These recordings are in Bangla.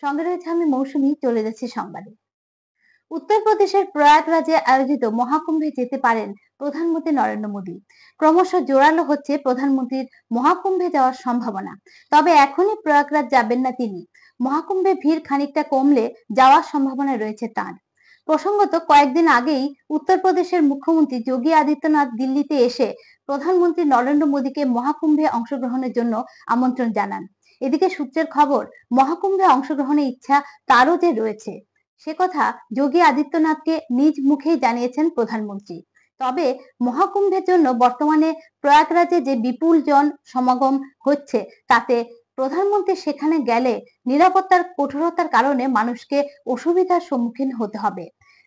সঙ্গে রয়েছে আমি মৌসুমী। চলে যাচ্ছি সংবাদে। উত্তরপ্রদেশের প্রয়াগরাজে আয়োজিত মহাকুম্ভে যেতে পারেন প্রধানমন্ত্রী নরেন্দ্র মোদী। ক্রমশ জোরালো হচ্ছে প্রধানমন্ত্রীর মহাকুম্ভে যাওয়ার সম্ভাবনা। তবে এখনই প্রয়াগরাজ যাবেন না তিনি। মহাকুম্ভে ভিড় খানিকটা কমলে যাওয়ার সম্ভাবনা রয়েছে তার। প্রসঙ্গত, কয়েকদিন আগেই উত্তরপ্রদেশের মুখ্যমন্ত্রী যোগী আদিত্যনাথ দিল্লিতে এসে প্রধানমন্ত্রী নরেন্দ্র মোদীকে মহাকুম্ভে অংশগ্রহণের জন্য আমন্ত্রণ জানান। এদিকে সূত্রের খবর, মহাকুম্ভে অংশগ্রহণের ইচ্ছা তারও যে রয়েছে সে কথা যোগী আদিত্যনাথকে নিজ মুখেই জানিয়েছেন প্রধানমন্ত্রী। তবে মহাকুম্ভের জন্য বর্তমানে প্রয়াগরাজে যে বিপুল জন সমাগম হচ্ছে, তাতে প্রধানমন্ত্রী সেখানে গেলে নিরাপত্তার কঠোরতার কারণে মানুষকে অসুবিধার সম্মুখীন হতে হবে।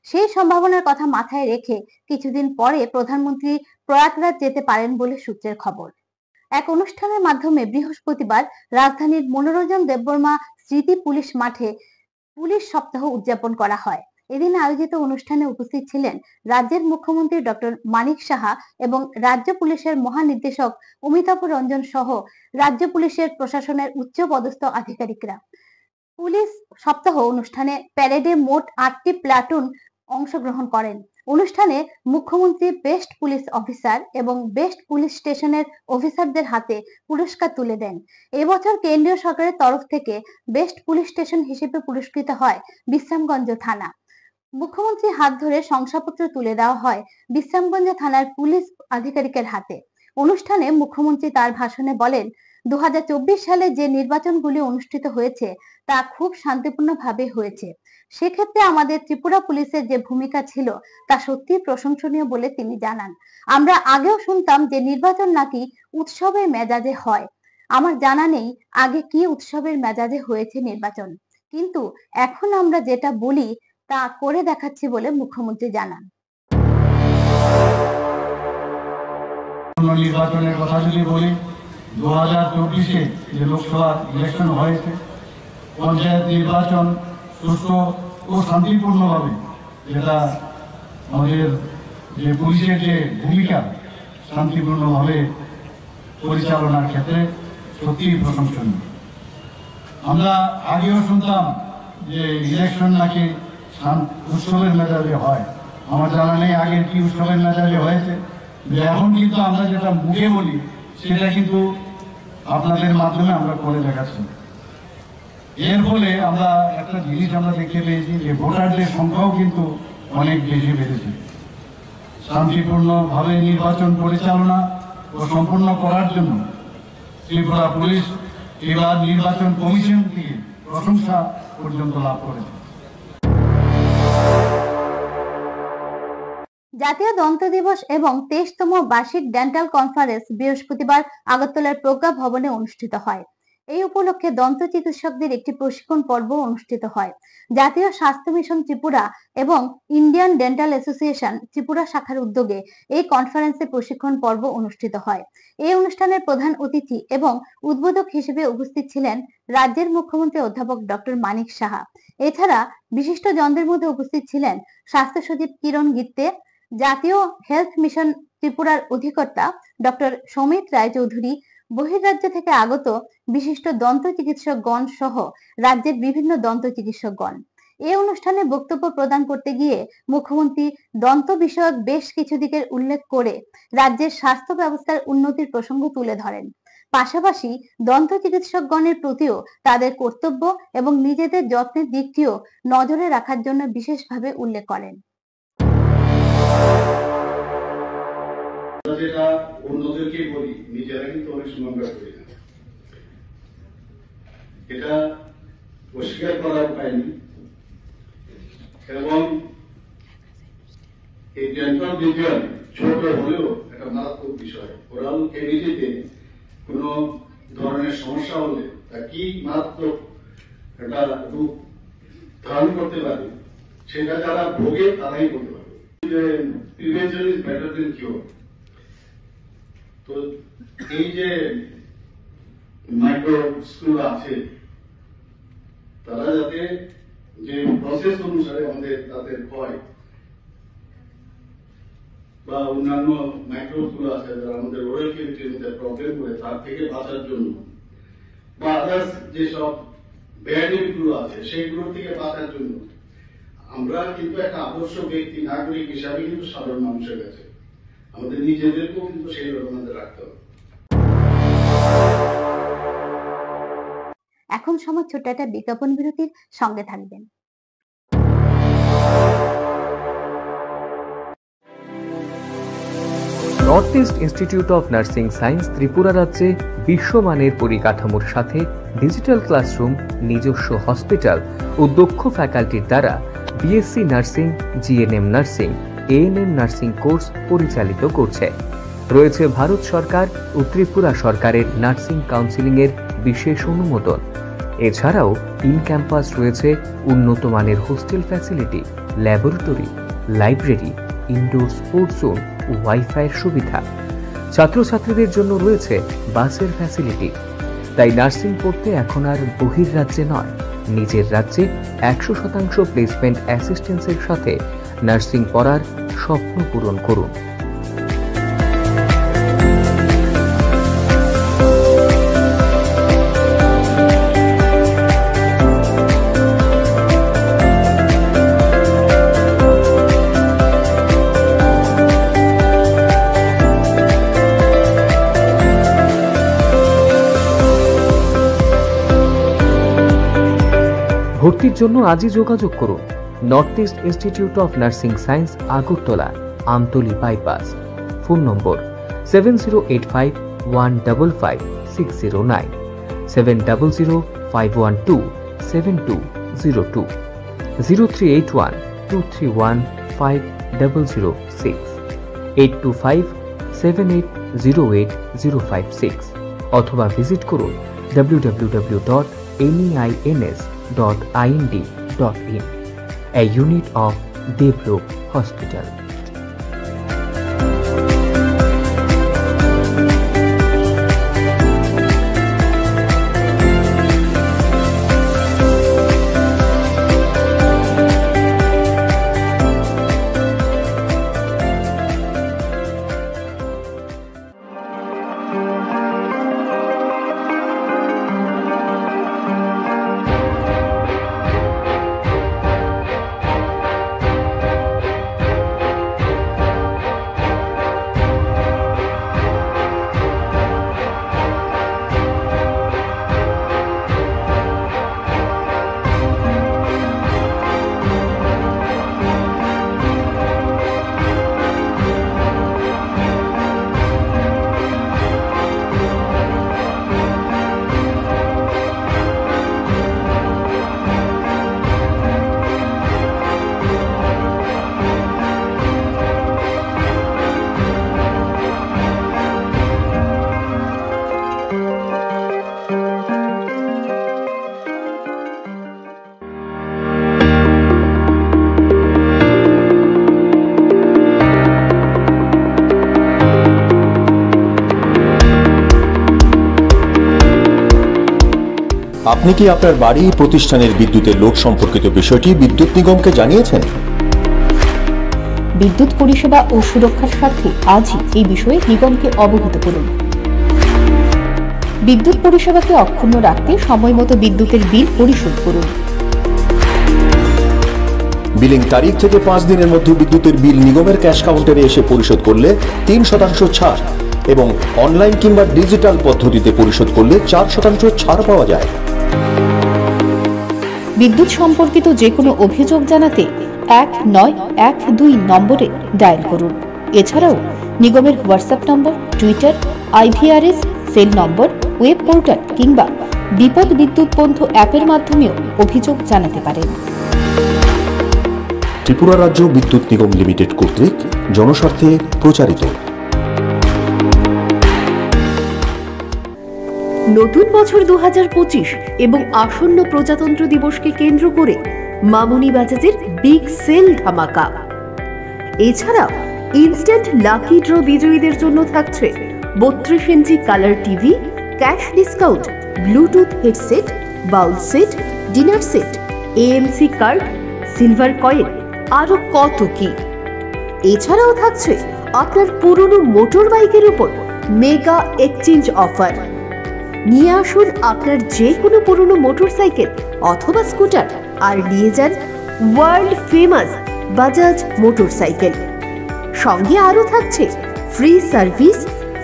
সেই সম্ভাবনার কথা মাথায় রেখে কিছুদিন পরে প্রধানমন্ত্রী প্রয়াগরাজ যেতে পারেন বলে সূত্রের খবর। এক অনুষ্ঠানের মাধ্যমে বৃহস্পতিবার রাজধানীর মনোরঞ্জন দেববর্মা স্মৃতি পুলিশ মাঠে পুলিশ সপ্তাহ উদযাপন করা হয়। এদিন আয়োজিত অনুষ্ঠানে উপস্থিত ছিলেন রাজ্যের মুখ্যমন্ত্রী ডক্টর মানিক সাহা এবং রাজ্য পুলিশের মহানির্দেশক অমিতাভ রঞ্জন সহ রাজ্য পুলিশের প্রশাসনের উচ্চ পদস্থ আধিকারিকরা। পুলিশ সপ্তাহ অনুষ্ঠানে প্যারেডে মোট 8টি প্লাটুন অংশগ্রহণ করেন। অনুষ্ঠানে মুখ্যমন্ত্রী বেস্ট পুলিশ অফিসার এবং বেস্ট পুলিশ স্টেশনের অফিসারদের হাতে পুরস্কার তুলে দেন। এবছর কেন্দ্রীয় সরকারের তরফ থেকে বেস্ট পুলিশ স্টেশন হিসেবে পুরস্কৃত হয় বিশ্রামগঞ্জ থানা। মুখ্যমন্ত্রী হাত ধরে শংসাপত্র তুলে দেওয়া হয় বিশ্রামগঞ্জ থানার পুলিশ আধিকারিকের হাতে। অনুষ্ঠানে মুখ্যমন্ত্রী তার ভাষণে বলেন, 2024 সালে যে নির্বাচনগুলি অনুষ্ঠিত হয়েছে তা খুব শান্তিপূর্ণভাবে হয়েছে। সেক্ষেত্রে আমাদের ত্রিপুরা পুলিশের যে ভূমিকা ছিল তা সত্যি প্রশংসনীয় বলে তিনি জানান। আমরা আগেও শুনতাম যে নির্বাচন নাকি উৎসবের মেজাজে হয়। আমার জানা নেই আগে কি উৎসবের মেজাজে হয়েছে নির্বাচন, কিন্তু এখন আমরা যেটা বলি তা করে দেখাচ্ছি বলে মুখ্যমন্ত্রী জানান। নির্বাচনের কথা যদি বলি, 2024-এ যে লোকসভা ইলেকশন হয়েছে, পঞ্চায়েত নির্বাচন সুষ্ঠু ও শান্তিপূর্ণভাবে, যেটা আমাদের যে পুলিশের যে ভূমিকা শান্তিপূর্ণভাবে পরিচালনার ক্ষেত্রে সত্যিই প্রশংসনীয়। আমরা আগেও শুনতাম যে ইলেকশন নাকি উৎসবের মেজাজে হয়। আমার জানা নেই আগের কি উৎসবের মেজাজে হয়েছে। এখন কিন্তু আমরা যেটা মুখে বলি সেটা কিন্তু আপনাদের মাধ্যমে আমরা করে দেখাচ্ছি। এর ফলে আমরা একটা জিনিস আমরা দেখতে পেয়েছি যে ভোটারদের সংখ্যাও কিন্তু অনেক বেশি বেড়েছে। শান্তিপূর্ণভাবে নির্বাচন পরিচালনা ও সম্পন্ন করার জন্য ত্রিপুরা পুলিশ এবার নির্বাচন কমিশন থেকে প্রশংসা পর্যন্ত লাভ করেছে। জাতীয় দন্ত দিবস এবং 23তম বার্ষিক ডেন্টাল কনফারেন্স বৃহস্পতিবার আগরতলার প্রজ্ঞা ভবনে অনুষ্ঠিত হয়। এই উপলক্ষে দন্ত চিকিৎসকদের একটি প্রশিক্ষণ পর্ব অনুষ্ঠিত হয়। জাতীয় স্বাস্থ্য মিশন ত্রিপুরা এবং ইন্ডিয়ান ডেন্টাল অ্যাসোসিয়েশন ত্রিপুরা শাখার উদ্যোগে এই কনফারেন্সে প্রশিক্ষণ পর্ব অনুষ্ঠিত হয়। এই অনুষ্ঠানের প্রধান অতিথি এবং উদ্বোধক হিসেবে উপস্থিত ছিলেন রাজ্যের মুখ্যমন্ত্রী অধ্যাপক ডক্টর মানিক সাহা। এছাড়া বিশিষ্ট জনদের মধ্যে উপস্থিত ছিলেন স্বাস্থ্য সচিব কিরণ গিত্তে, জাতীয় হেলথ মিশন ত্রিপুরার অধিকর্তা ডক্টর সমিত রায়চৌধুরী, বহির্রাজ্য থেকে আগত বিশিষ্ট দন্ত চিকিৎসকগণ সহ রাজ্যের বিভিন্ন দন্ত চিকিৎসকগণ। এই অনুষ্ঠানে বক্তব্য প্রদান করতে গিয়ে মুখ্যমন্ত্রী দন্ত বিষয়ক বেশ কিছু দিকের উল্লেখ করে রাজ্যের স্বাস্থ্য ব্যবস্থার উন্নতির প্রসঙ্গ তুলে ধরেন। পাশাপাশি দন্ত চিকিৎসকগণের প্রতিও তাদের কর্তব্য এবং নিজেদের যত্নের দিকটিও নজরে রাখার জন্য বিশেষভাবে উল্লেখ করেন। যেটা অন্যদেরকে বলি, নিজেরা কিন্তু অনেক সময় আমরা করি না। এটা অস্বীকার করার উপায় নেই। এবং এই ডেন্টাল বিজ্ঞান ছোট হলেও একটা মারাত্মক বিষয়। ওরাল ক্যাভিটিতে কোন ধরনের সমস্যা হলে তা কি মারাত্মক একটা রূপ ধারণ করতে পারে সেটা যারা ভোগে তারাই বলতে পারবে। Prevention is better then cure. তো এই যে মাইক্রো স্কুল আছে তারা যাতে যে প্রসেস অনুসারে আমাদের তাদের হয় বা অন্যান্য মাইক্রো স্কুল আছে যারা আমাদের ওরাল ক্যাভিটির মধ্যে প্রবলেম করে তার থেকে বাঁচার জন্য বা আদার্স যেসব ব্যাডিগুলো আছে সেইগুলো থেকে বাঁচার জন্য আমরা কিন্তু একটা আদর্শ ব্যক্তি নাগরিক হিসাবে কিন্তু সাধারণ মানুষের কাছে আমাদের নিজেদেরকেও কিন্তু সেই রকম রাখতে হবে। এখন সময় ছোট্ট একটা বিজ্ঞাপন বিরতির সঙ্গে থাকবেন। North east institute of nursing science Tripura রাজ্যে বিশ্বমানের পরিকাঠামোর সাথে ডিজিটাল ক্লাসরুম, নিজস্ব হসপিটাল ও দক্ষ ফ্যাকাল্টির দ্বারা BSc nursing, GNM nursing, ANM nursing course পরিচালিত করছে। রয়েছে ভারত সরকার ও ত্রিপুরা সরকারের নার্সিং কাউন্সিলিংয়ের বিশেষ অনুমোদন। এছাড়াও ইন ক্যাম্পাস রয়েছে উন্নত মানের hostel facility, laboratory, library, indoor sports zone ও ওয়াইফাইয়ের সুবিধা। ছাত্রছাত্রীদের জন্য রয়েছে বাসের ফ্যাসিলিটি। তাই নার্সিং পড়তে এখন আর বহির্রাজ্যে নয়, নিজের রাজ্যে 100% প্লেসমেন্ট অ্যাসিস্ট্যান্সের সাথে নার্সিং পড়ার স্বপ্ন পূরণ করুন। ভর্তির জন্য আজই যোগাযোগ করুন north east institute of nursing science, Agartala, Amtali bypass. Phone নম্বর 7085155609, 7005127202, 038123150006, 8257808056 অথবা ভিজিট করুন www.neins.ind.in, a unit of Devlook Hospital. আপনি কি আপনার বাড়ি প্রতিষ্ঠানের বিদ্যুতের লোড সম্পর্কিত বিষয়টি বিদ্যুৎ নিগমকে জানিয়েছেন? বিদ্যুৎ পরিষেবা ও সুরক্ষার স্বার্থে আজই এই বিষয়ে নিগমকে অবহিত করুন। বিদ্যুৎ পরিষেবাকে অক্ষুণ্ণ রাখতে সময়মতো বিদ্যুতের বিল পরিশোধ করুন। বিলিং তারিখ থেকে 5 দিনের মধ্যে বিদ্যুতের বিল নিগমের ক্যাশ কাউন্টারে এসে পরিশোধ করলে 3% ছাড় এবং অনলাইন কিংবা ডিজিটাল পদ্ধতিতে পরিশোধ করলে 4% ছাড় পাওয়া যায়। বিদ্যুৎ সম্পর্কিত যে কোনো অভিযোগ জানাতে 1912 নম্বরে ডায়াল করুন। এছাড়াও নিগমের WhatsApp number, Twitter, IVRS, cell number, web portal কিংবা বিপদ বিদ্যুৎ বন্ধু অ্যাপের মাধ্যমেও অভিযোগ জানাতে পারেন। ত্রিপুরা রাজ্য বিদ্যুৎ নিগম লিমিটেড কর্তৃক জনস্বার্থে প্রচারিত। নতুন বছর 2025 এবং আসন্ন প্রজাতন্ত্র দিবসকে কেন্দ্র করে মামনি বাজাজের বিগ সেল ধামাকা। এছাড়া ইনস্ট্যান্ট লাকি ড্র বিজয়ীদের জন্য থাকছে 32 inch colour TV, cash discount, Bluetooth headset, bowl set, dinner set, AMC card, silver coin, আরো কত কি। এছাড়াও থাকছে আপনার পুরনো মোটর বাইকের উপর মেগা এক্সচেঞ্জ অফার। নিয়ে আসুন আপনার যে কোনো পুরনো মোটরসাইকেল অথবা স্কুটার আর নিয়ে যান ওয়ার্ল্ড ফেমাস বাজাজ মোটরসাইকেল। সঙ্গে আরও থাকছে free service,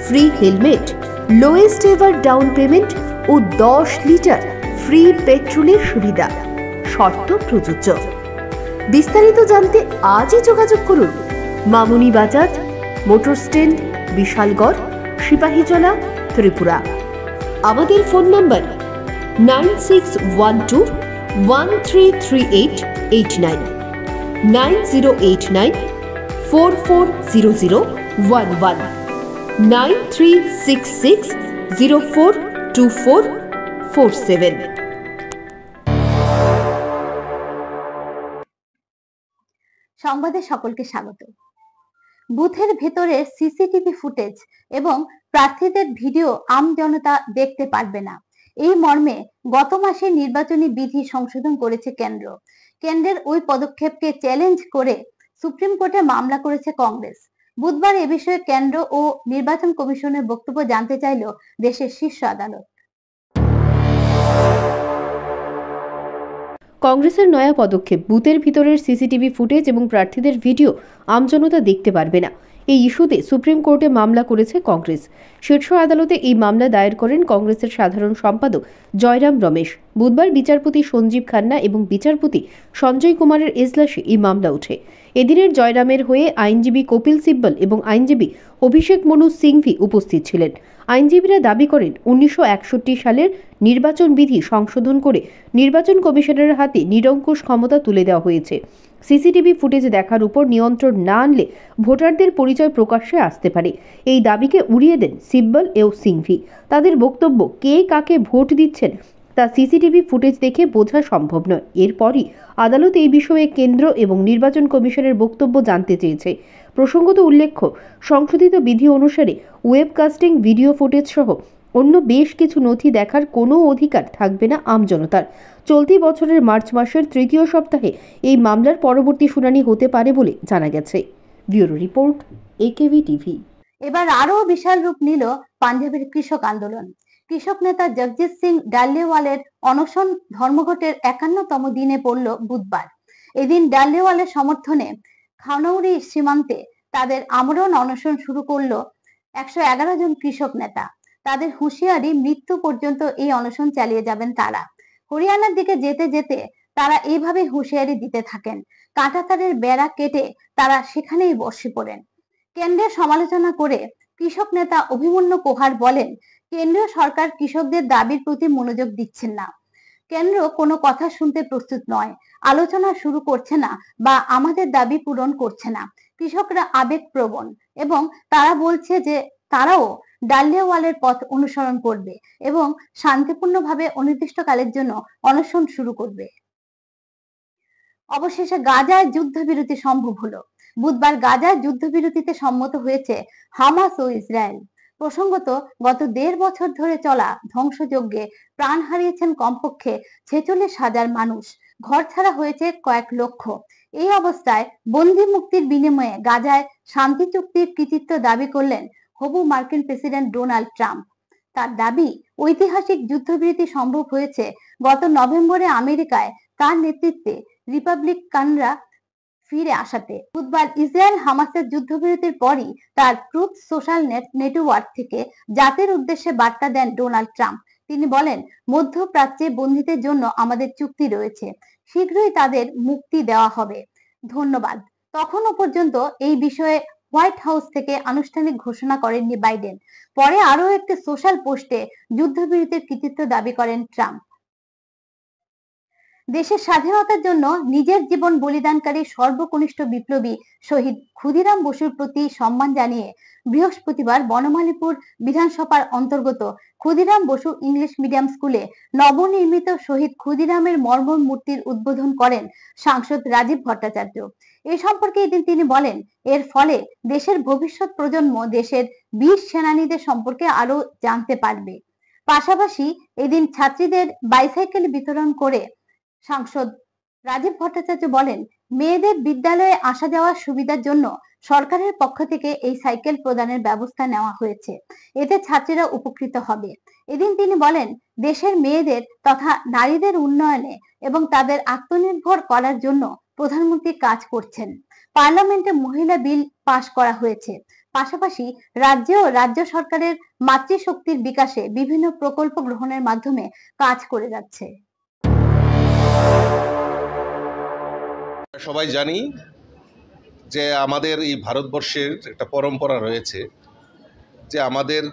free helmet, lowest ever down payment ও 10 লিটার ফ্রি পেট্রোলের সুবিধা। শর্ত প্রযোজ্য। বিস্তারিত জানতে আজই যোগাযোগ করুন মামুনি বাজাজ মোটর স্ট্যান্ড, বিশালগড়, সিপাহীজলা, ত্রিপুরা। আমাদের ফোন নাম্বার 9612133889, 9089440011, 9366042447। সংবাদে সকলকে স্বাগত। বুথের ভেতরে সিসিটিভি ফুটেজ এবং প্রার্থীদের ভিডিও আম জনতা দেখতে পারবে না, এই মর্মে গত মাসে নির্বাচনী বিধি সংশোধন করেছে কেন্দ্র। কেন্দ্রের ওই পদক্ষেপকে চ্যালেঞ্জ করে সুপ্রিম কোর্টে মামলা করেছে কংগ্রেস। বুধবার এ বিষয়ে কেন্দ্র ও নির্বাচন কমিশনের বক্তব্য জানতে চাইল দেশের শীর্ষ আদালত। কংগ্রেসের নয়া পদক্ষেপ, বুথের ভিতরের সিসিটিভি ফুটেজ এবং প্রার্থীদের ভিডিও আমজনতা দেখতে পারবে না, এই ইস্যুতে সুপ্রিম কোর্টে মামলা করেছে কংগ্রেস। শীর্ষ আদালতে এই মামলা দায়ের করেন কংগ্রেসের সাধারণ সম্পাদক জয়রাম রমেশ। বুধবার বিচারপতি সঞ্জীব খান্না এবং বিচারপতি সঞ্জয় কুমারের এজলাসে এই মামলা ওঠে। এদিনের জয়রামের হয়ে আইনজীবী কপিল সিব্বল এবং আইনজীবী অভিষেক মনু সিংভি উপস্থিত ছিলেন। আইনজীবীরা দাবি করেন 1961 সালের নির্বাচন বিধি সংশোধন করে নির্বাচন কমিশনের হাতে নিরঙ্কুশ ক্ষমতা তুলে দেওয়া হয়েছে। সিসিটিভি ফুটেজ দেখার উপর নিয়ন্ত্রণ না আনলে ভোটারদের পরিচয় প্রকাশ্যে আসতে পারে, এই দাবিকে উড়িয়ে দেন সিব্বল ও সিংভি। তাদের বক্তব্য, কে কাকে ভোট দিচ্ছেন তা সিসিটিভি ফুটেজ দেখে বোঝা সম্ভব নয়। এরপরই আদালত এই বিষয়ে কেন্দ্র এবং নির্বাচন কমিশনের বক্তব্য জানতে চেয়েছে। প্রসঙ্গত উল্লেখ্য, সংশোধিত বিধি অনুসারে ওয়েবকাস্টিং, ভিডিও ফুটেজ সহ অন্য বেশ কিছু নথি দেখার কোনো অধিকার থাকবে না আমজনতার। চলতি বছরের মার্চ মাসের তৃতীয় সপ্তাহে এই মামলার পরবর্তী শুনানি হতে পারে বলে জানা গেছে। Bureau report, AKV TV. এবার আরো বিশাল রূপ নিল পাঞ্জাবের কৃষক আন্দোলন। কৃষক নেতা জগজিৎ সিং ডাল্লেওয়ালের অনশন ধর্মঘটের 51তম দিনে পড়ল বুধবার। এদিন ডাল্লেওয়ালের সমর্থনে খানৌরি সীমান্তে তাদের আমরণ অনশন শুরু করলো 111 জন কৃষক নেতা। তাদের হুঁশিয়ারি, মৃত্যু পর্যন্ত এই অনশন চালিয়ে যাবেন তারা। হরিয়ানার দিকে যেতে যেতে তারা এইভাবে হুঁশিয়ারি দিতে থাকেন। কাঁটাতারের বেড়া কেটে তারা সেখানেই বসে পড়েন। কেন্দ্রের সমালোচনা করে কৃষক নেতা অভিমন্যু কোহার বলেন, কেন্দ্রীয় সরকার কৃষকদের দাবির প্রতি মনোযোগ দিচ্ছেন না। কেন্দ্র কোনো কথা শুনতে প্রস্তুত নয়, আলোচনা শুরু করছে না বা আমাদের দাবি পূরণ করছে না। কৃষকরা আবেগপ্রবণ এবং তারা বলছে যে তারাও ডাল্লেওয়ালের পথ অনুসরণ করবে এবং শান্তিপূর্ণভাবে অনির্দিষ্টকালের জন্য অনশন শুরু করবে। অবশেষে গাজায় যুদ্ধবিরতি সম্ভব হলো। বুধবার গাজায় যুদ্ধবিরতিতে সম্মত হয়েছে হামাস ও ইসরায়েল। প্রসঙ্গত, গত 1.5 বছর ধরে চলা ধ্বংসযজ্ঞে প্রাণ হারিয়েছেন কমপক্ষে 46,000 মানুষ, ঘরছাড়া হয়েছে কয়েক লক্ষ। এই অবস্থায় বন্দি মুক্তির বিনিময়ে গাজায় শান্তি চুক্তির কৃতিত্ব দাবি করলেন হবু মার্কিন প্রেসিডেন্ট ডোনাল্ড ট্রাম্প। তার দাবি, ঐতিহাসিক যুদ্ধবিরতি সম্ভব হয়েছে গত নভেম্বরে আমেরিকায় তার নেতৃত্বে রিপাবলিকানরা ফিরে আসাতে। বুধবার ইসরায়েল হামাসের যুদ্ধবিরতির পরই তার ট্রুথ সোশ্যাল নেটওয়ার্ক থেকে জাতির উদ্দেশ্যে বার্তা দেন ডোনাল্ড ট্রাম্প। তিনি বলেন, মধ্যপ্রাচ্যে বন্দীদের জন্য আমাদের চুক্তি রয়েছে, শীঘ্রই তাদের মুক্তি দেওয়া হবে। ধন্যবাদ। তখনও পর্যন্ত এই বিষয়ে হোয়াইট হাউস থেকে আনুষ্ঠানিক ঘোষণা করেননি বাইডেন। পরে আরো একটি সোশ্যাল পোস্টে যুদ্ধবিরতির কৃতিত্ব দাবি করেন ট্রাম্প। দেশের স্বাধীনতার জন্য নিজের জীবন বলিদানকারী সর্বকনিষ্ঠ বিপ্লবী শহীদ ক্ষুদিরাম বসুর প্রতি সম্মান জানিয়ে বৃহস্পতিবার বনমালীপুর বিধানসভার অন্তর্গত ক্ষুদিরাম বসু ইংলিশ মিডিয়াম স্কুলে নবনির্মিত শহীদ ক্ষুদিরামের মর্মর মূর্তির উদ্বোধন করেন সাংসদ রাজীব ভট্টাচার্য। এ সম্পর্কে এদিন তিনি বলেন, এর ফলে দেশের ভবিষ্যৎ প্রজন্ম দেশের বীর সেনানীদের সম্পর্কে আরো জানতে পারবে। পাশাপাশি এদিন ছাত্রীদের বাইসাইকেল বিতরণ করে সাংসদ রাজীব ভট্টাচার্য বলেন, মেয়েদের বিদ্যালয়ে আসা যাওয়ার সুবিধার জন্য সরকারের পক্ষ থেকে এই সাইকেল প্রদানের ব্যবস্থা নেওয়া হয়েছে। এতে ছাত্রীরা উপকৃত হবে। এদিন তিনি বলেন, দেশের মেয়েদের তথা নারীদের উন্নয়নে এবং তাদের আত্মনির্ভর করার জন্য প্রধানমন্ত্রী কাজ করছেন। পার্লামেন্টে মহিলা বিল পাশ করা হয়েছে। পাশাপাশি রাজ্য সরকারের মাতৃশক্তির বিকাশে বিভিন্ন প্রকল্প গ্রহণের মাধ্যমে কাজ করে যাচ্ছে। সবাই জানি যে আমাদের এই ভারতবর্ষের একটা পরম্পরা রয়েছে যে আমাদের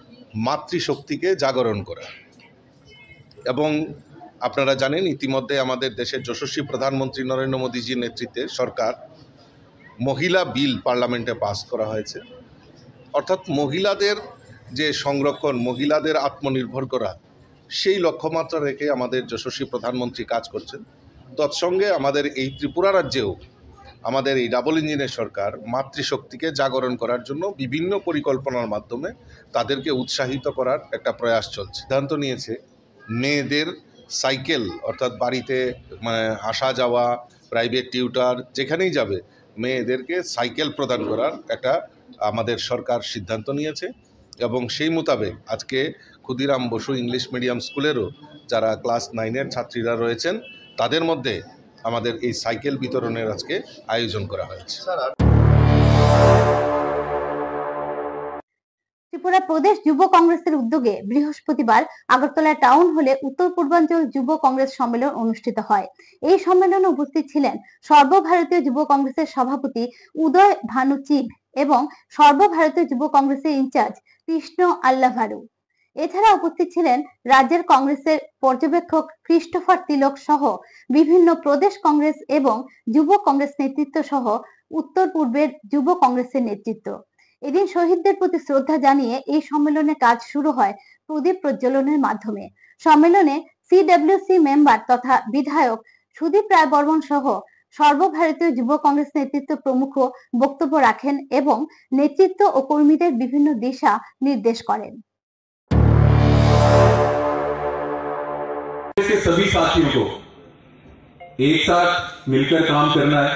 মাতৃশক্তিকে জাগরণ করা, এবং আপনারা জানেন ইতিমধ্যে আমাদের দেশের যশস্বী প্রধানমন্ত্রী নরেন্দ্র মোদীজির নেতৃত্বে সরকার মহিলা বিল পার্লামেন্টে পাস করা হয়েছে। অর্থাৎ মহিলাদের যে সংরক্ষণ, মহিলাদের আত্মনির্ভর করা, সেই লক্ষ্যমাত্রা রেখে আমাদের যশস্বী প্রধানমন্ত্রী কাজ করছেন। তৎসঙ্গে আমাদের এই ত্রিপুরা রাজ্যেও আমাদের এই ডাবল ইঞ্জিনের সরকার মাতৃশক্তিকে জাগরণ করার জন্য বিভিন্ন পরিকল্পনার মাধ্যমে তাদেরকে উৎসাহিত করার একটা প্রয়াস চলছে। সিদ্ধান্ত নিয়েছে মেয়েদের সাইকেল, অর্থাৎ বাড়িতে আসা যাওয়া, প্রাইভেট টিউটার যেখানেই যাবে মেয়েদেরকে সাইকেল প্রদান করার একটা আমাদের সরকার সিদ্ধান্ত নিয়েছে। এবং সেই মোতাবেক আজকে ক্ষুদিরাম বসু ইংলিশ মিডিয়াম স্কুলেরও যারা ক্লাস 9-এর ছাত্রীরা রয়েছেন তাদের মধ্যে আমাদের এই সাইকেল বিতরণের আজকে আয়োজন করা হয়েছে। ত্রিপুরা প্রদেশ যুব কংগ্রেসের উদ্যোগে বৃহস্পতিবার আগরতলা টাউন হলে উত্তর পূর্বাঞ্চল যুব কংগ্রেস সম্মেলন অনুষ্ঠিত হয়। এই সম্মেলনে উপস্থিত ছিলেন সর্বভারতীয় যুব কংগ্রেসের সভাপতি উদয় ভানু চিব এবং সর্বভারতীয় যুব কংগ্রেসের ইনচার্জ কৃষ্ণ আল্লাভারু। এছাড়া উপস্থিত ছিলেন রাজ্যের কংগ্রেসের পর্যবেক্ষক ক্রিস্টোফার তিলক সহ বিভিন্ন প্রদেশ কংগ্রেস এবং যুব কংগ্রেস নেতৃত্ব সহ উত্তর পূর্বের যুব কংগ্রেসের নেতৃত্ব। এদিন শহীদদের প্রতি শ্রদ্ধা জানিয়ে এই সম্মেলনে কাজ শুরু হয় প্রদীপ প্রজ্বলনের মাধ্যমে। সম্মেলনে সিডব্লিউসি মেম্বার তথা বিধায়ক সুদীপ রায় বর্মন সহ সর্বভারতীয় যুব কংগ্রেস নেতৃত্ব প্রমুখ বক্তব্য রাখেন এবং নেতৃত্ব ও কর্মীদের বিভিন্ন দিশা নির্দেশ করেন। सभी साथियों को एक साथ मिलकर काम करना है,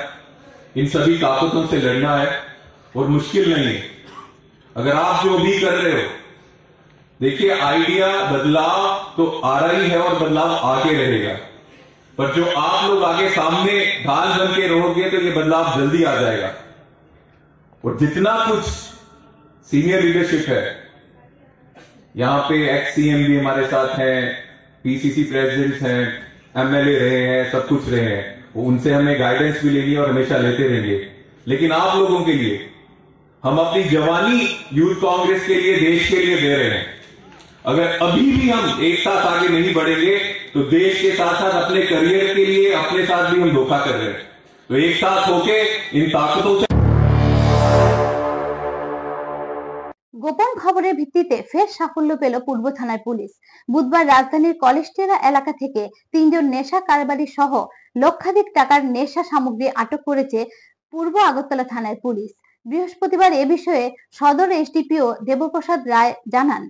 इन सभी ताकतों से लड़ना है और मुश्किल नहीं है। अगर आप जो भी कर रहे हो, देखिए आइडिया बदलाव तो आ रहा ही है और बदलाव आगे रहेगा, पर जो आप लोग आगे सामने ढाल बन के रहोगे तो ये बदलाव जल्दी आ जाएगा। और जितना कुछ सीनियर लीडरशिप है, यहां पे एक्स सीएम भी हमारे साथ हैं, पीसीसी प्रेसिडेंट हैं, एमएलए रहे हैं, सब कुछ रहे हैं, उनसे हमें गाइडेंस भी लेनी है और हमेशा लेते रहेंगे। लेकिन आप लोगों के लिए हम अपनी जवानी यूथ कांग्रेस के लिए, देश के लिए दे रहे हैं। अगर अभी भी हम एक साथ आगे नहीं बढ़ेंगे तो देश के साथ साथ अपने करियर के लिए अपने साथ भी हम धोखा कर रहे हैं। तो एक साथ होके इन ताकतों से গোপন খবরের ভিত্তিতে ফের সাফল্য পেল পূর্ব থানার পুলিশ। বুধবার রাজধানীর কলেজটিরা এলাকা থেকে 3 জন নেশা কারবারি সহ লক্ষাধিক টাকার নেশা সামগ্রী আটক করেছে পূর্ব আগরতলা থানার পুলিশ। বৃহস্পতিবার এ বিষয়ে সদর এসডিপিও দেবপ্রসাদ রায় জানান,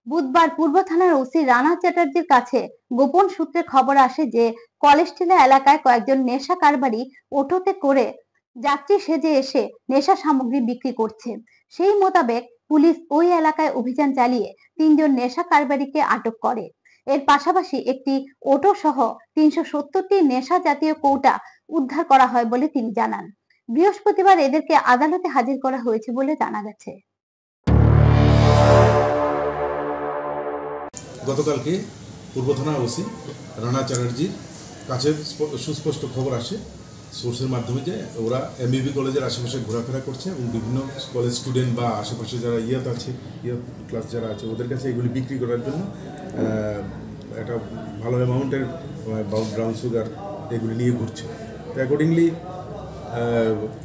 বুধবার পূর্ব থানার ওসি রানা চ্যাটার্জির কাছে গোপন সূত্রে খবর আসে যে কলেজটিরা এলাকায় কয়েকজন নেশা কারবারি অটোতে করে যাত্রী সেজে এসে নেশা সামগ্রী বিক্রি করছে। সেই মোতাবেক পুলিশ ওই এলাকায় অভিযান চালিয়ে 3 জন নেশা কারবারিকে আটক করে। এর পাশাপাশি একটি অটো সহ 370টি নেশা জাতীয় কৌটা উদ্ধার করা হয় বলে তিনি জানান। বৃহস্পতিবার এদেরকে আদালতে হাজির করা হয়েছে বলে জানা গেছে। গতকালকে পূর্ব থানা ওসি রানা চ্যাটার্জির কাছে সুস্পষ্ট খবর আসে সোর্সের মাধ্যমে যে ওরা এমবিবি কলেজের আশেপাশে ঘোরাফেরা করছে এবং বিভিন্ন কলেজ স্টুডেন্ট বা আশেপাশে যারা ইয়াত ক্লাস যারা আছে ওদের কাছে এগুলি বিক্রি করার জন্য একটা ভালো অ্যামাউন্টের ব্রাউন সুগার এগুলি নিয়ে ঘুরছে। তো অ্যাকর্ডিংলি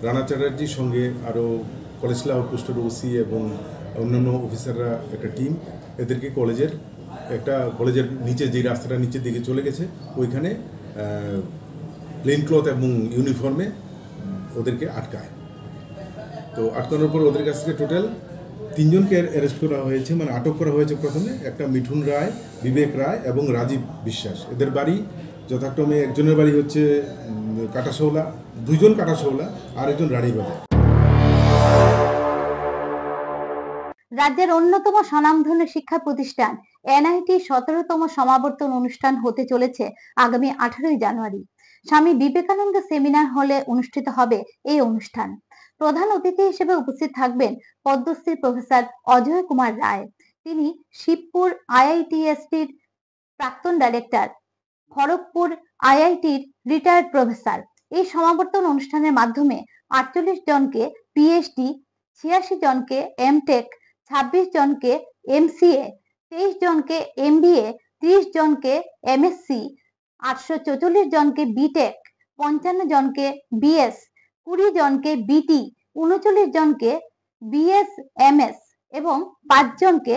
রানা চ্যাটার্জির সঙ্গে আরও কলেজলা আউটপোস্টের ওসি এবং অন্যান্য অফিসাররা একটা টিম এদেরকে কলেজের নিচে যে রাস্তাটা নিচের দিকে চলে গেছে ওইখানে প্লেন ক্লথ এবং ইউনিফর্মে ওদেরকে আটকায়। তো আটকানোর পর ওদের কাছ থেকে টোটাল 3 জনকে অ্যারেস্ট করা হয়েছে, মানে আটক করা হয়েছে। প্রথমে একটা মিঠুন রায়, বিবেক রায় এবং রাজীব বিশ্বাস, এদের বাড়ি যথাক্রমে একজনের বাড়ি হচ্ছে কাটাশৌলা, দুজন কাটাশৌলা আর একজন রানীবাজার। রাজ্যের অন্যতম স্বনামধন্য শিক্ষা প্রতিষ্ঠান এনআইটি 17তম সমাবর্তন অনুষ্ঠান হতে চলেছে আগামী 18ই জানুয়ারি। স্বামী বিবেকানন্দ সেমিনার হলে অনুষ্ঠিত হবে এই অনুষ্ঠান। প্রধান অতিথি হিসেবে উপস্থিত থাকবেন পদ্মশ্রী প্রফেসর অজয় কুমার রায়। তিনি শিবপুর আইআইটিএসটির প্রাক্তন ডাইরেক্টর, খড়গপুর আইআইটির রিটায়ার্ড প্রফেসর। এই সমাবর্তন অনুষ্ঠানের মাধ্যমে 48 জনকে পিএইচডি, 86 জনকে এমটেক, 26 জনকে এমসিএ, 23 জনকে এমবিএ, 30 জনকে এমএসসি, 844 জনকে বিটেক, 55 জনকে বিএস, 20 জনকে বিটি, 39 জনকে বিএসএমএস এবং 5 জনকে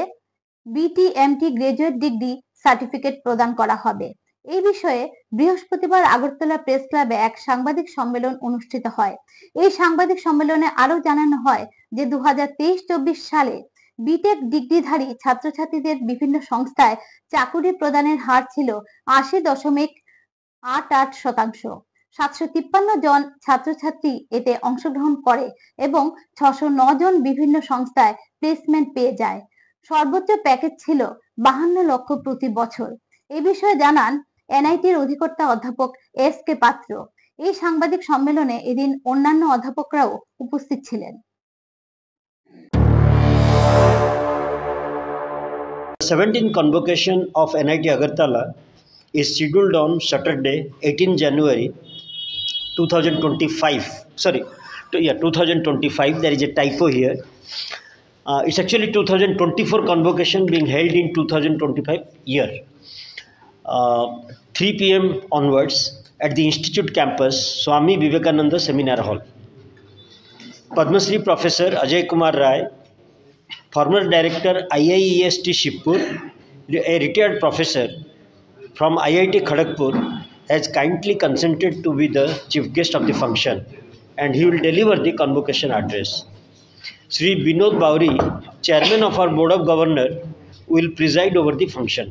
বিটিএমটি গ্রাজুয়েট ডিগ্রি সার্টিফিকেট প্রদান করা হবে। এই বিষয়ে বৃহস্পতিবার আগরতলা প্রেস ক্লাবে এক সাংবাদিক সম্মেলন অনুষ্ঠিত হয়। এই সাংবাদিক সম্মেলনে আরো জানানো হয় যে 2023-24 সালে বিটেক ডিগ্রিধারী ছাত্রছাত্রীদের বিভিন্ন সংস্থায় চাকুরি প্রদানের হার ছিল 80.88%। 753 জন ছাত্রছাত্রী এতে অংশগ্রহণ করে এবং 609 জন বিভিন্ন সংস্থায় প্লেসমেন্ট পেয়ে যায়। সর্বোচ্চ প্যাকেজ ছিল 52 লক্ষ প্রতি বছর। এই বিষয়ে জানান এনআইটির অধিকর্তা অধ্যাপক এস কে পাত্র। এই সাংবাদিক সম্মেলনে এদিন অন্যান্য অধ্যাপকরাও উপস্থিত ছিলেন। 17th convocation of NIT Agartala is scheduled on Saturday, 18 January 2025. 2025. There is a typo here. It's actually 2024 convocation being held in 2025 year. 3 p.m. onwards at the Institute campus, Swami Vivekananda Seminar Hall. Padma Shri Professor Ajay Kumar Rai, former Director IIEST Shibpur, a retired professor from IIT Kharagpur, has kindly consented to be the chief guest of the function, and he will deliver the convocation address. Shri Binod Bauri, Chairman of our Board of Governors, will preside over the function.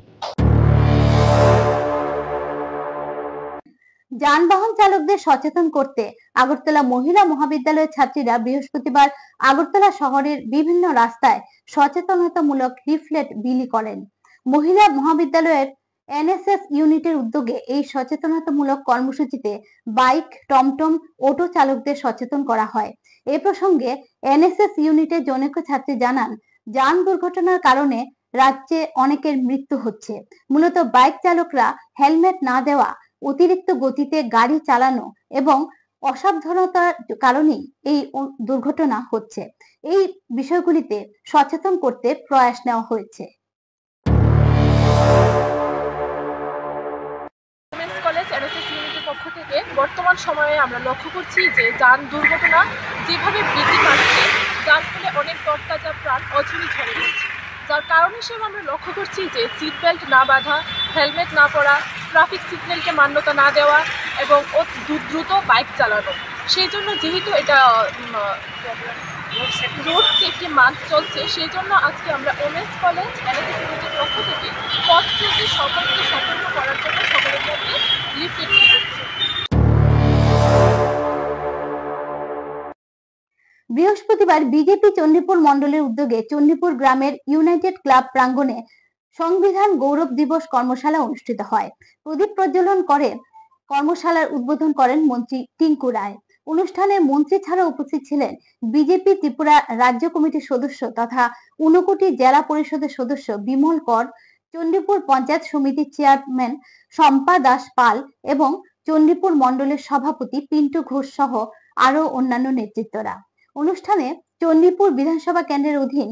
যানবাহন চালকদের সচেতন করতে আগরতলা মহিলা মহাবিদ্যালয়ের ছাত্রীরা বৃহস্পতিবার আগরতলা শহরের বিভিন্ন রাস্তায় সচেতনতামূলক লিফলেট বিলি করেন। মহিলা মহাবিদ্যালয়ের এনএসএস ইউনিটের উদ্যোগে এই সচেতনতামূলক কর্মসূচিতে বাইক, টমটম, অটো চালকদের সচেতন করা হয়। এ প্রসঙ্গে এনএসএস ইউনিটের জনৈক ছাত্রী জানান, যান দুর্ঘটনার কারণে রাজ্যে অনেকের মৃত্যু হচ্ছে। মূলত বাইক চালকরা হেলমেট না দেওয়া, অতিরিক্ত গতিতে গাড়ি চালানো এবং অসাবধানতার কারণেই এই দুর্ঘটনা হচ্ছে। এই বিষয়গুলিতে সচেতন করতে প্রয়াস নেওয়া হয়েছে। কলেজ এনএসএস ইউনিটের পক্ষ থেকে বর্তমান সময়ে আমরা লক্ষ্য করছি যে যান দুর্ঘটনা যেভাবে বৃদ্ধি পাচ্ছে, যার ফলে অনেক তরতাজা প্রাণ অঝরে ঝরে যাচ্ছে। যার কারণ হিসেবে আমরা লক্ষ্য করছি যে সিট বেল্ট না বাঁধা, হেলমেট না পরা, ট্রাফিক সিগন্যালকে মান্যতা না দেওয়া এবং দ্রুত বাইক চালানো। সেই জন্য যেহেতু এটা রোড সেফটি মান্থ চলছে, সেই জন্য আজকে আমরা ওমেন্স কলেজ এনএসএস ইউনিটের পক্ষ থেকে পথ চলতে সকলকে সতর্ক করার জন্য সকলের মধ্যে লিফলেট দিচ্ছি। বৃহস্পতিবার বিজেপি চণ্ডীপুর মণ্ডলের উদ্যোগে চণ্ডীপুর গ্রামের ইউনাইটেড ক্লাব প্রাঙ্গণে সংবিধান গৌরব দিবস কর্মশালা অনুষ্ঠিত হয়। প্রদীপ প্রজ্বলন করে কর্মশালার উদ্বোধন করেন মন্ত্রী টিঙ্কু রায়। অনুষ্ঠানে মন্ত্রী ছাড়া উপস্থিত ছিলেন বিজেপি ত্রিপুরা রাজ্য কমিটির সদস্য তথা ঊনকোটি জেলা পরিষদের সদস্য বিমল কর, চণ্ডীপুর পঞ্চায়েত সমিতির চেয়ারম্যান শম্পা দাস পাল এবং চণ্ডীপুর মণ্ডলের সভাপতি পিন্টু ঘোষ সহ আরো অন্যান্য নেতৃত্বরা। অনুষ্ঠানে চণ্ডীপুর বিধানসভা কেন্দ্রের অধীন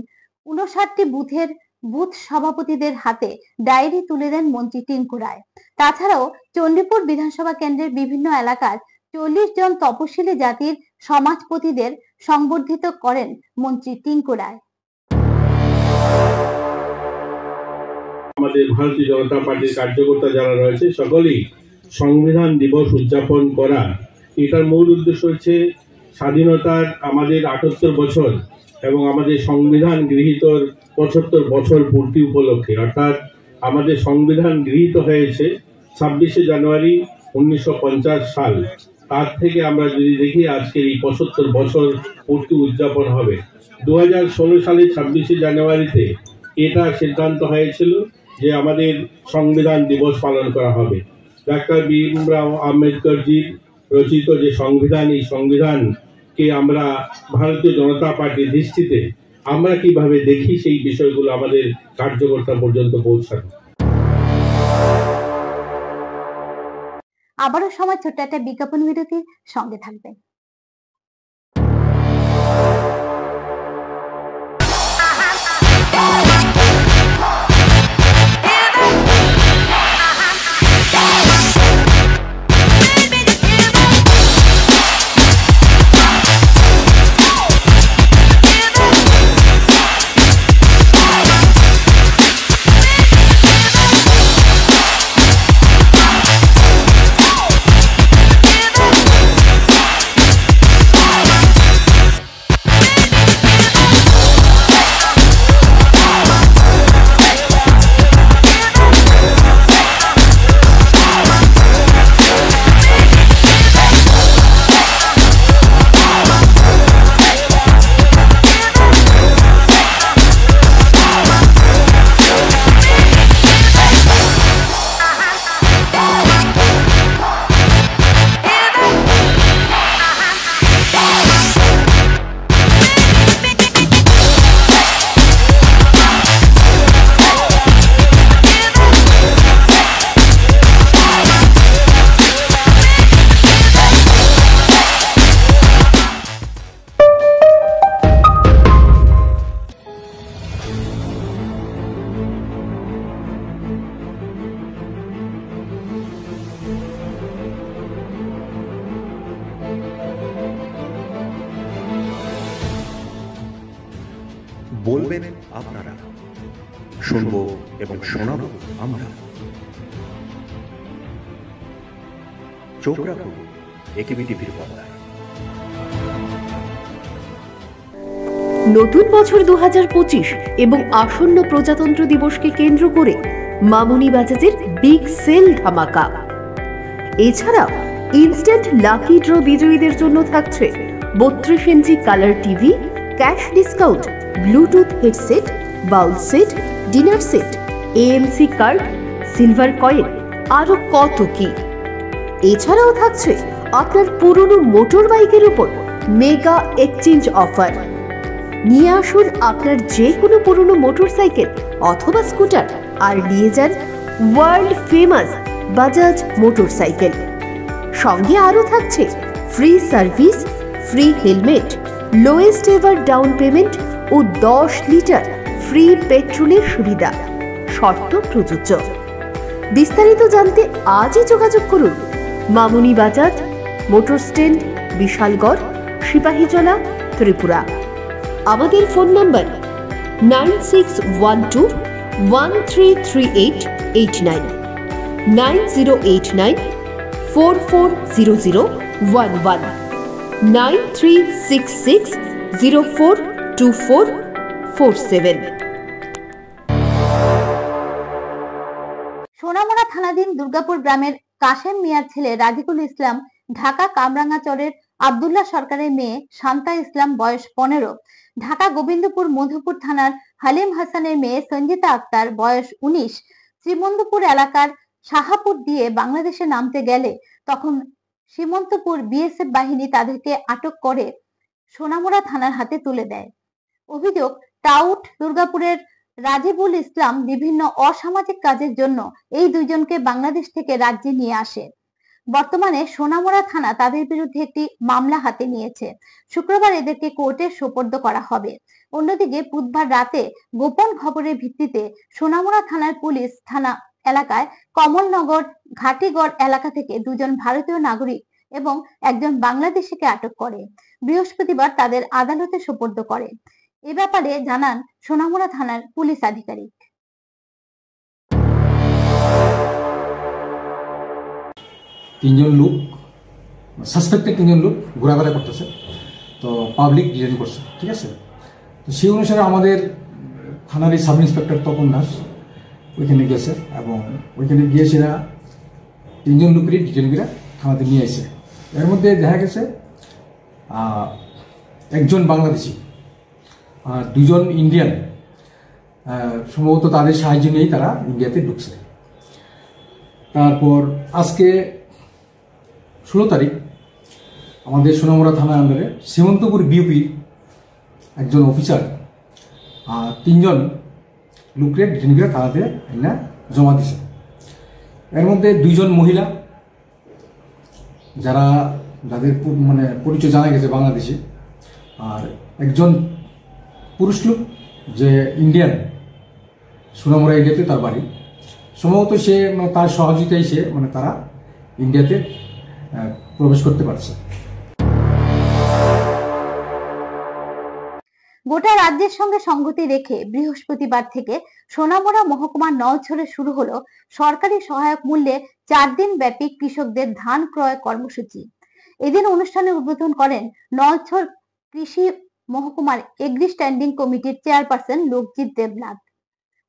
59টি বুথের বুথ সভাপতিদের হাতে ডায়েরি তুলে দেন মন্ত্রী টিঙ্কু রায়। তাছাড়াও চণ্ডীপুর বিধানসভা কেন্দ্রের বিভিন্ন এলাকার 40 জন তপশিলি জাতির সমাজপতিদের সংবর্ধিত করেন মন্ত্রী টিঙ্কু রায়। আমাদের ভারতীয় জনতা পার্টির কার্যকর্তা যারা রয়েছে সকলেই সংবিধান দিবস উদযাপন করা, এটার মূল উদ্দেশ্য হচ্ছে স্বাধীনতার আমাদের 78 বছর এবং আমাদের সংবিধান গৃহীত 75 বছর পূর্তি উপলক্ষে, অর্থাৎ আমাদের সংবিধান গৃহীত হয়েছে 26শে জানুয়ারি 1950 সাল, তার থেকে আমরা যদি দেখি আজকের এই 75 বছর পূর্তি উদযাপন হবে। 2016 সালের 26শে জানুয়ারিতে এটা সিদ্ধান্ত হয়েছিল যে আমাদের সংবিধান দিবস পালন করা হবে। ডাক্তার ভীমরাও আম্বেদকরজির রচিত যে সংবিধান, এই সংবিধানকে আমরা ভারতীয় জনতা পার্টির দৃষ্টিতে আমরা কিভাবে দেখি সেই বিষয়গুলো আমাদের কার্যকর্তা পর্যন্ত পৌঁছানো। আবারও সময় ছোট্ট একটা বিজ্ঞাপন বিরতির সঙ্গে থাকবেন। বলবেন আপনারা, শুনবো এবং শোনাবো আমরা। চোখ রাখুন একেবি টিভির পর্দায়। নতুন বছর 2025 এবং আসন্ন প্রজাতন্ত্র দিবসকে কেন্দ্র করে মামুনি বাজাজের বিগ সেল ধামাকা। এছাড়াও ইনস্ট্যান্ট লাকি ড্র বিজয়ীদের জন্য থাকছে 32 inch colour TV, cash discount, Bluetooth headset, bowl set, dinner set, AMC card, silver coin, আরো কত কি। এছাড়াও থাকছে আপনার পুরনো মোটর বাইকের উপর মেগা এক্সচেঞ্জ অফার। নিয়ে আসুন আপনার যে কোনো পুরনো মোটরসাইকেল অথবা স্কুটার আর নিয়ে যান ওয়ার্ল্ড ফেমাস বাজাজ মোটরসাইকেল। সঙ্গে আরো থাকছে free service, free helmet, lowest ever down payment ও 10 লিটার ফ্রি পেট্রোলের সুবিধা। শর্ত প্রযোজ্য। বিস্তারিত জানতে আজই যোগাযোগ করুন মামুনি বাজাজ, মোটর স্ট্যান্ড, বিশালগড়, সিপাহীজলা, ত্রিপুরা। আমাদের ফোন নাম্বার 9612133889, 9089440011, 9366042447। সোনামুড়া থানাধীন দুর্গাপুর গ্রামের কাশেম মিয়ার ছেলে রাজিকুল ইসলাম ঢাকা কামরাঙ্গাচরের আব্দুল্লাহ সরকারের মেয়ে শান্তা ইসলাম বয়স 15, ঢাকা গোবিন্দপুর মধুপুর থানার হালিম হাসানের মেয়ে সঞ্জিতা আক্তার বয়স 19 শ্রীমন্তপুর এলাকার শাহাপুর দিয়ে বাংলাদেশে নামতে গেলে তখন সীমন্তপুর বিএসএফ বাহিনী তাদেরকে আটক করে সোনামুড়া থানার হাতে তুলে দেয়। অভিযোগ, টাউট দুর্গাপুরের রাজিবুল ইসলাম বিভিন্ন অসামাজিক কাজের জন্য এই দুইজনকে বাংলাদেশ থেকে রাজ্যে নিয়ে আসে। বর্তমানে সোনামুড়া থানা তাদের বিরুদ্ধে একটি মামলা হাতে নিয়েছে। শুক্রবার এদেরকে কোর্টে সোপর্দ করা হবে। অন্যদিকে বুধবার রাতে গোপন খবরের ভিত্তিতে সোনামুড়া থানার পুলিশ থানা এলাকায় কমলনগর ঘাটিগড় এলাকা থেকে দুজন ভারতীয় নাগরিক এবং একজন বাংলাদেশিকে আটক করে বৃহস্পতিবার তাদের আদালতে সোপর্দ করে। এ ব্যাপারে জানান সোনামুড়া থানার পুলিশ আধিকারিক। তিনজন লোক সাসপেক্টেড, তিনজন লোক ঘোরাফেরা করতেছে, তো পাবলিক ডিটেইন করছে, ঠিক আছে। তো সেই অনুসারে আমাদের থানার সাব ইন্সপেক্টর তপন দাস ওইখানে গেছে এবং ওইখানে গিয়ে সেরা 3জন লোকেরই ডিটেন করে থানাতে নিয়ে আসে। এর মধ্যে দেখা গেছে একজন বাংলাদেশি আর 2জন ইন্ডিয়ান, সম্ভবত তাদের সাহায্য নিয়েই তারা ইন্ডিয়াতে ঢুকছে। তারপর আজকে 16 তারিখ আমাদের সোনামুড়া থানার আন্ডারে সীমন্তপুর বিউপি একজন অফিসার আর 3জন লোকরে ডিটেন করে থানাতে জমা দিছে। এর মধ্যে 2জন মহিলা যাদের মানে পরিচয় জানা গেছে বাংলাদেশি, আর একজন পুরুষ লোক যে ইন্ডিয়ান, সোনামুড়া এরিয়াতে তার বাড়ি। সম্ভবত সে মানে তার সহযোগিতায় সে মানে তারা ইন্ডিয়াতে প্রবেশ করতে পারছে। গোটা রাজ্যের সঙ্গে সংগতি রেখে বৃহস্পতিবার থেকে সোনামুড়া মহকুমার নওছড়ে শুরু হলো সরকারি সহায়ক মূল্যে 4 দিন ব্যাপী কৃষকদের ধান ক্রয় কর্মসূচি। এদিন অনুষ্ঠানে উদ্বোধন করেন নওছড় কৃষি মহকুমার এগ্রি স্ট্যান্ডিং কমিটির চেয়ারপারসন লোকজিৎ দেবনাথ।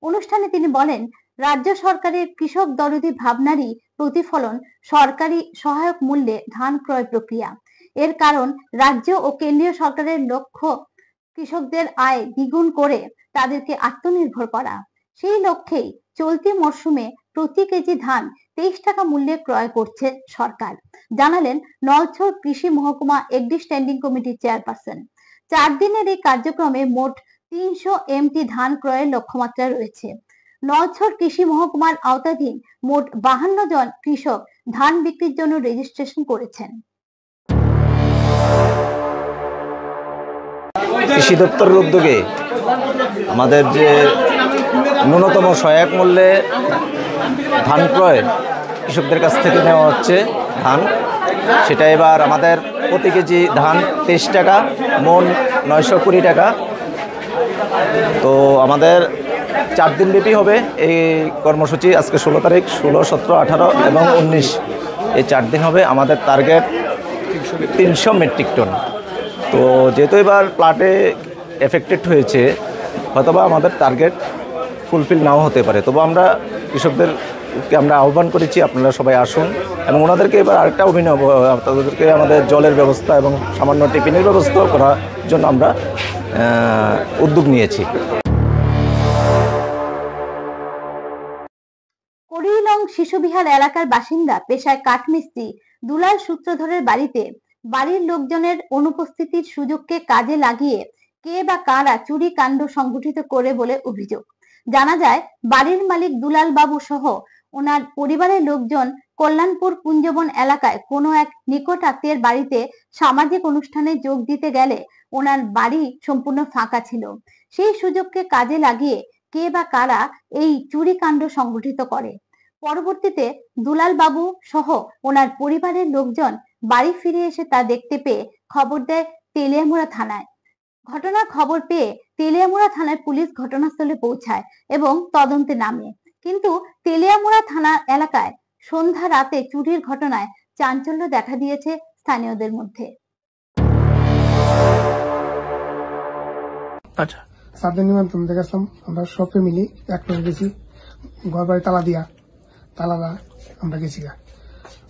অনুষ্ঠানে তিনি বলেন, রাজ্য সরকারের কৃষক দরদি ভাবনারই প্রতিফলন সরকারি সহায়ক মূল্যে ধান ক্রয় প্রক্রিয়া। এর কারণ রাজ্য ও কেন্দ্রীয় সরকারের লক্ষ্য কৃষকদের আয় দ্বিগুণ করে তাদেরকে আত্মনির্ভর করা। সেই লক্ষ্যেই চলতি মরশুমে প্রতি কেজি ধান 23 টাকা মূল্যে ক্রয় করছে সরকার, জানালেন নওছড় কৃষি মহকুমা এগ্রি স্ট্যান্ডিং কমিটির চেয়ারপারসন। 4 দিনের এই কার্যক্রমে মোট 300 MT ধান ক্রয়ের লক্ষ্যমাত্রা রয়েছে। নওছড় কৃষি মহকুমার আওতাধীন মোট 52 জন কৃষক ধান বিক্রির জন্য রেজিস্ট্রেশন করেছেন। কৃষি দপ্তরের উদ্যোগে আমাদের যে ন্যূনতম সহায়ক মূল্যে ধান ক্রয় কৃষকদের কাছ থেকে নেওয়া হচ্ছে ধান, সেটা এবার আমাদের প্রতি কেজি ধান 23 টাকা, মন 920 টাকা। তো আমাদের 4 দিন ব্যাপী হবে এই কর্মসূচি। আজকে 16 তারিখ, 16, 17, 18 এবং 19 এই 4 দিন হবে। আমাদের টার্গেট 300 মেট্রিক টন। তো যেহেতু এবার প্লাটে এফেক্টেড হয়েছে, হয়তোবা আমাদের টার্গেট ফুলফিল নাও হতে পারে, তবু আমরা কৃষকদেরকে আমরা আহ্বান করেছি আপনারা সবাই আসুন, এবং ওনাদেরকে এবার আরেকটা অভিনব, তাদেরকে আমাদের জলের ব্যবস্থা এবং সামান্য টিফিনের ব্যবস্থা করার জন্য আমরা উদ্যোগ নিয়েছি। করিলং শিশুবিহার এলাকার বাসিন্দা পেশায় কাঠমিস্ত্রি দুলাল সূত্রধরের বাড়িতে বাড়ির লোকজনের অনুপস্থিতির সুযোগকে কাজে লাগিয়ে কে বা কারা চুরি কাণ্ড সংঘটিত করে বলে অভিযোগ। জানা যায়, বাড়ির মালিক দুলাল বাবু সহ ওনার পরিবারের লোকজন কল্যাণপুর কুঞ্জবন এলাকায় কোনো এক নিকট আত্মীয়ের বাড়িতে সামাজিক অনুষ্ঠানে যোগ দিতে গেলে ওনার বাড়ি সম্পূর্ণ ফাঁকা ছিল। সেই সুযোগকে কাজে লাগিয়ে কে বা কারা এই চুরি কাণ্ড সংঘটিত করে। পরবর্তীতে দুলাল বাবু সহ ওনার পরিবারের লোকজন বাড়ি ফিরে এসে তা দেখতে পেয়ে খবর দেয় তেলিয়ামুড়া থানায়। ঘটনার খবর পেয়ে তেলিয়ামুড়া থানার পুলিশ ঘটনাস্থলে পৌঁছায় এবং তদন্তে নামে। কিন্তু তেলিয়ামুড়া থানা এলাকায় সন্ধ্যা রাতে চুরির ঘটনায় চাঞ্চল্য দেখা দিয়েছে স্থানীয়দের মধ্যে। আচ্ছা, সাতদিন নিমন্ত্রণ দেখেছিলাম আমরা সব ফ্যামিলি এক করে গেছি, ঘর বাড়ি তালা দিয়া, তালা আমরা গেছি।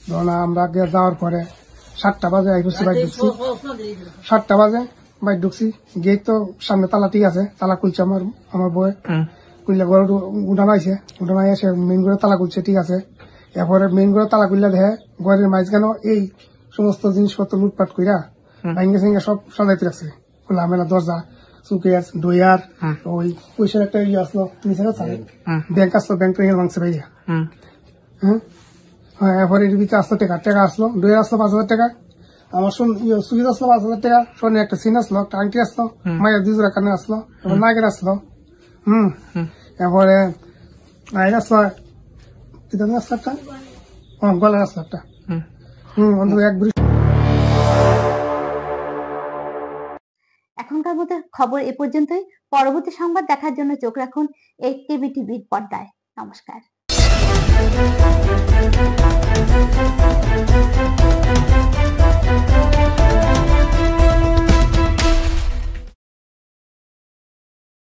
ধরুন আমরা যাওয়ার পরে 7টা বাজে বাইক ঢুকছি, 7টা বাজে বাইক ঢুকছি, গেট তো সামনে তালা ঠিক আছে, তালা খুলছে আমার বই খুললে ঘর উঠানো আছে, উঠানো এসে মেইন ঘরে তালা খুলছে, ঠিক আছে। এরপরে মেইন ঘরে তালা খুললে দেখে ঘরের মাঝখানে এই সমস্ত জিনিসপত্র লুটপাট কইরা ভাঙ্গে সিঙ্গে সব সাজাইতে রাখছে, খোলা মেলা দরজা, সুকেস, ডয়ার, ওই পয়সার একটা ইয়ে আসলো নিচে ব্যাংক আসলো, ব্যাংক থেকে ভাঙছে ভাইয়া। হ্যাঁ, এরপরে এর ভিতরে আসলো টাকা আসলো, ডয়ার আসলো 5,000 টাকা, আমার সুবিধা আসলো 5,000 টাকা, সোনে একটা সিন আসলো, একটা আংটি আসলো, মায়ের 2 জোড়া কানে আসলো, এবার নাগের আসলো, এরপরে নাগের আসলো আসলো একটা, গলার আসলো একটা, অন্তত এক। এখনকার মতো খবর এ পর্যন্তই। পরবর্তী সংবাদ দেখার জন্য চোখ রাখুন AKB টিভির পর্দায়। নমস্কার।